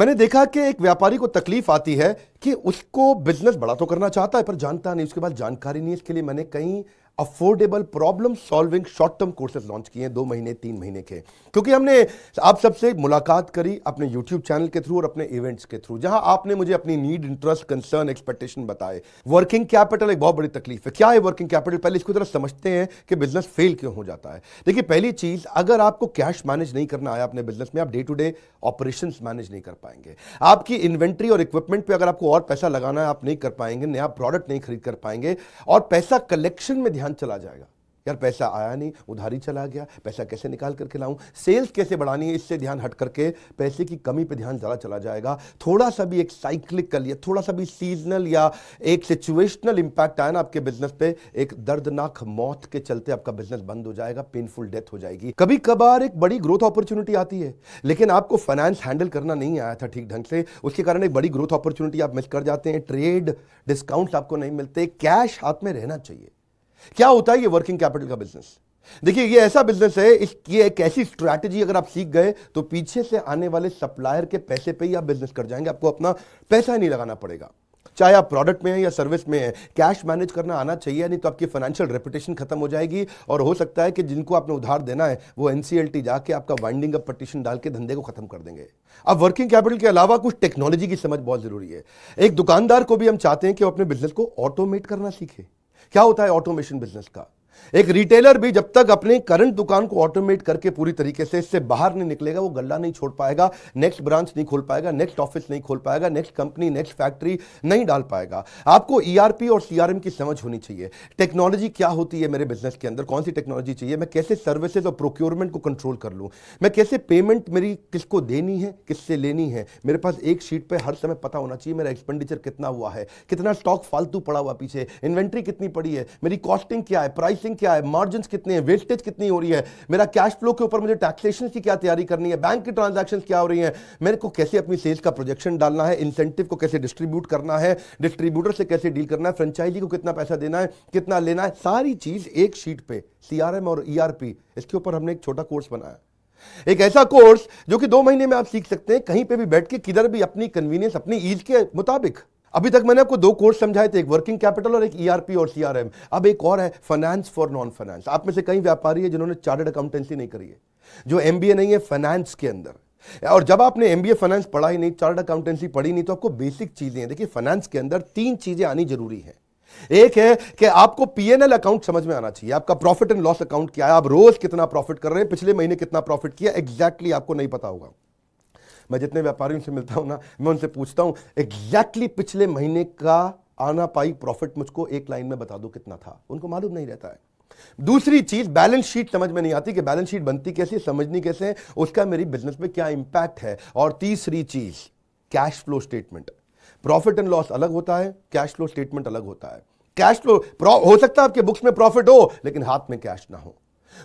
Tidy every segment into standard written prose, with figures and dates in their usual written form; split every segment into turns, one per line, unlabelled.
मैंने देखा कि एक व्यापारी को तकलीफ आती है कि उसको बिजनेस बड़ा तो करना चाहता है पर जानता नहीं, उसके पास जानकारी नहीं है। इसके लिए मैंने कई affordable problem solving short term courses launch किए हैं 2 महीने 3 महीने के, क्योंकि हमने आप सबसे मुलाकात करी अपने यूट्यूब चैनल के थ्रू और अपने इवेंट्स के थ्रू, जहां आपने मुझे अपनी नीड, इंटरेस्ट, कंसर्न, एक्सपेक्टेशन बताए। वर्किंग कैपिटल एक बहुत बड़ी तकलीफ है। क्या है वर्किंग कैपिटल? पहले इसको जरा समझते हैं कि बिजनेस फेल क्यों हो जाता है। देखिए, पहली चीज, अगर आपको कैश मैनेज नहीं करना आया अपने बिजनेस में, आप day to day operations manage नहीं कर पाएंगे। आपकी इन्वेंट्री और इक्विपमेंट पे अगर आपको और पैसा लगाना है, आप नहीं कर पाएंगे, नया प्रोडक्ट नहीं खरीद कर पाएंगे, और पैसा कलेक्शन में ध्यान चला जाएगा। यार पैसा आया नहीं, उधारी चला गया, पैसा कैसे निकाल करके लाऊं, सेल्स कैसे बढ़ानी है, इससे ध्यान हट करके पैसे की कमी पे ध्यान ज़्यादा चला जाएगा। थोड़ा सा भी एक साइक्लिकल या थोड़ा सा भी सीजनल या एक सिचुएशनल इंपैक्ट आया ना आपके बिजनेस पे, एक दर्दनाक मौत के चलते आपका बिजनेस बंद हो जाएगा, पेनफुल डेथ हो जाएगी। कभी कभार एक बड़ी ग्रोथ अपॉर्चुनिटी आती है, लेकिन आपको फाइनेंस हैंडल करना नहीं आया था ठीक ढंग से, उसके कारण एक बड़ी ग्रोथ अपॉर्चुनिटी आप मिस कर जाते हैं। ट्रेड डिस्काउंट्स आपको नहीं मिलते, कैश हाथ में रहना चाहिए। क्या होता है ये वर्किंग कैपिटल का बिजनेस? देखिए, ये ऐसा बिजनेस है, ये एक ऐसी स्ट्रैटेजी अगर आप सीख गए तो पीछे से आने वाले सप्लायर के पैसे पे ही आप बिजनेस कर जाएंगे, आपको अपना पैसा ही नहीं लगाना पड़ेगा। चाहे आप प्रोडक्ट में हैं या सर्विस में हैं, कैश मैनेज करना आना चाहिए, नहीं तो आपकी फाइनेंशियल रेपुटेशन खत्म हो जाएगी और हो सकता है कि जिनको आपने उधार देना है वो एनसीएलटी जाके आपका वाइंडिंग अप पटिशन डाल के धंधे को खत्म कर देंगे। अब वर्किंग कैपिटल के अलावा कुछ टेक्नोलॉजी की समझ बहुत जरूरी है। एक दुकानदार को भी हम चाहते हैं कि वो अपने बिजनेस को ऑटोमेट करना सीखे। क्या होता है ऑटोमेशन बिजनेस का? एक रिटेलर भी जब तक अपने करंट दुकान को ऑटोमेट करके पूरी तरीके से इससे बाहर नहीं निकलेगा, वो गल्ला नहीं छोड़ पाएगा, नेक्स्ट ब्रांच नहीं खोल पाएगा, नेक्स्ट ऑफिस नहीं खोल पाएगा, नेक्स्ट कंपनी, नेक्स्ट फैक्ट्री नहीं डाल पाएगा। आपको ईआरपी और सीआरएम की समझ होनी चाहिए। टेक्नोलॉजी क्या होती है मेरे बिजनेस के अंदर, कौन सी टेक्नोलॉजी चाहिए, मैं कैसे सर्विसेज और प्रोक्योरमेंट को कंट्रोल कर लूं, मैं कैसे पेमेंट मेरी किसको देनी है, किससे लेनी है। मेरे पास एक शीट पे हर समय पता होना चाहिए मेरा एक्सपेंडिचर कितना हुआ है, कितना स्टॉक फालतू पड़ा हुआ पीछे, इन्वेंट्री कितनी पड़ी है, मेरी कॉस्टिंग क्या है, प्राइसिंग क्या है, मार्जिन कितने हैं, वेस्टेज कितनी हो रही है, मेरा कैश फ्लो के ऊपर मुझे टैक्सेशन की क्या तैयारी करनी है, बैंक की ट्रांजैक्शंस क्या हो रही हैं, मेरे को कैसे अपनी सेल्स का प्रोजेक्शन डालना है, इंसेंटिव को कैसे डिस्ट्रीब्यूट करना है, डिस्ट्रीब्यूटर से कैसे डील करना है, फ्रेंचाइजी को कितना पैसा देना है, कितना लेना है, सारी चीज एक शीट पे। सीआरएम और ईआरपी, इसके ऊपर हमने एक छोटा कोर्स बनाया, एक ऐसा कोर्स जो कि 2 महीने में आप सीख सकते हैं, कहीं पे भी बैठ के, किधर भी, अपनी कन्वीनियंस, अपनी ईज के मुताबिक। अभी तक मैंने आपको 2 कोर्स समझाए थे, एक वर्किंग कैपिटल और एक ईआरपी और सीआरएम। अब एक और है फाइनेंस फॉर नॉन फाइनेंस। आप में से कई व्यापारी है जिन्होंने चार्टर्ड अकाउंटेंसी नहीं करी है, जो एमबीए नहीं है फाइनेंस के अंदर। और जब आपने एमबीए फाइनेंस पढ़ा ही नहीं, चार्टर्ड अकाउंटेंसी पढ़ी नहीं, तो आपको बेसिक चीजें हैं। देखिए, फाइनेंस के अंदर 3 चीजें आनी जरूरी है। एक है कि आपको पीएनएल अकाउंट समझ में आना चाहिए, आपका प्रॉफिट एंड लॉस अकाउंट क्या है, आप रोज कितना प्रॉफिट कर रहे हैं, पिछले महीने कितना प्रॉफिट किया, एग्जैक्टली आपको नहीं पता होगा। मैं जितने व्यापारियों से मिलता हूं ना, मैं उनसे पूछता हूं एग्जैक्टली पिछले महीने का आना पाई प्रॉफिट मुझको एक लाइन में बता दो कितना था, उनको मालूम नहीं रहता है। दूसरी चीज, बैलेंस शीट समझ में नहीं आती कि बैलेंस शीट बनती कैसे, समझनी कैसे है, उसका मेरी बिजनेस में क्या इंपैक्ट है। और तीसरी चीज, cash flow statement. Profit and loss अलग होता है, कैश फ्लो स्टेटमेंट अलग होता है। कैश फ्लो हो सकता है आपके बुक्स में प्रॉफिट हो लेकिन हाथ में कैश ना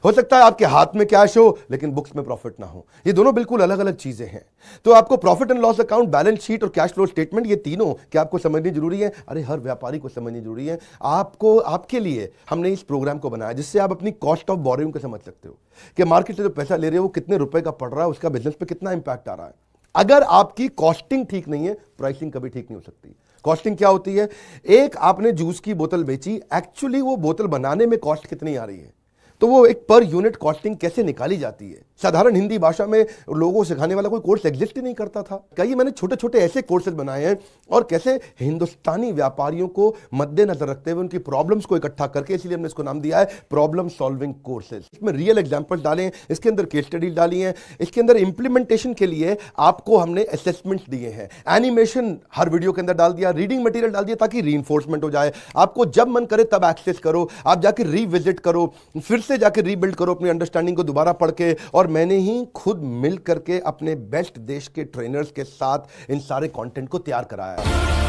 हो सकता है आपके हाथ में कैश हो लेकिन बुक्स में प्रॉफिट ना हो। ये दोनों बिल्कुल अलग अलग चीजें हैं। तो आपको profit and loss account, balance sheet और कैश फ्लो स्टेटमेंट, ये तीनों क्या आपको समझनी जरूरी है? अरे हर व्यापारी को समझनी जरूरी है। आपको, आपके लिए हमने इस प्रोग्राम को बनाया जिससे आप अपनी कॉस्ट ऑफ बोरोइंग को समझ सकते हो कि मार्केट से जो पैसा ले रहे हो वो कितने रुपए का पड़ रहा है, उसका बिजनेस पे कितना इंपैक्ट आ रहा है। अगर आपकी कॉस्टिंग ठीक नहीं है, प्राइसिंग कभी ठीक नहीं हो सकती। कॉस्टिंग क्या होती है? एक आपने जूस की बोतल बेची, एक्चुअली वो बोतल बनाने में कॉस्ट कितनी आ रही है, तो वो एक पर यूनिट कॉस्टिंग कैसे निकाली जाती है। साधारण हिंदी भाषा में लोगों को सिखाने वाला कोई कोर्स एग्जिस्ट ही नहीं करता था। कई मैंने छोटे छोटे ऐसे कोर्सेज बनाए हैं, और कैसे हिंदुस्तानी व्यापारियों को मद्देनजर रखते हुए उनकी प्रॉब्लम्स को इकट्ठा करके, इसलिए हमने इसको नाम दिया है प्रॉब्लम सॉल्विंग कोर्सेज। इसमें रियल एग्जांपल्स डाले हैं, इसके अंदर केस स्टडीज डाली हैं, इसके अंदर इंप्लीमेंटेशन के लिए आपको हमने असेसमेंट्स दिए हैं, एनिमेशन हर वीडियो के अंदर डाल दिया, रीडिंग मटेरियल डाल दिया ताकि रीइंफोर्समेंट हो जाए। आपको जब मन करे तब एक्सेस करो, आप जाके रीविजिट करो, फिर से जाके रीबिल्ड करो अपनी अंडरस्टैंडिंग को दोबारा पढ़ के। और मैंने ही खुद मिल करके अपने बेस्ट देश के ट्रेनर्स के साथ इन सारे कंटेंट को तैयार कराया है।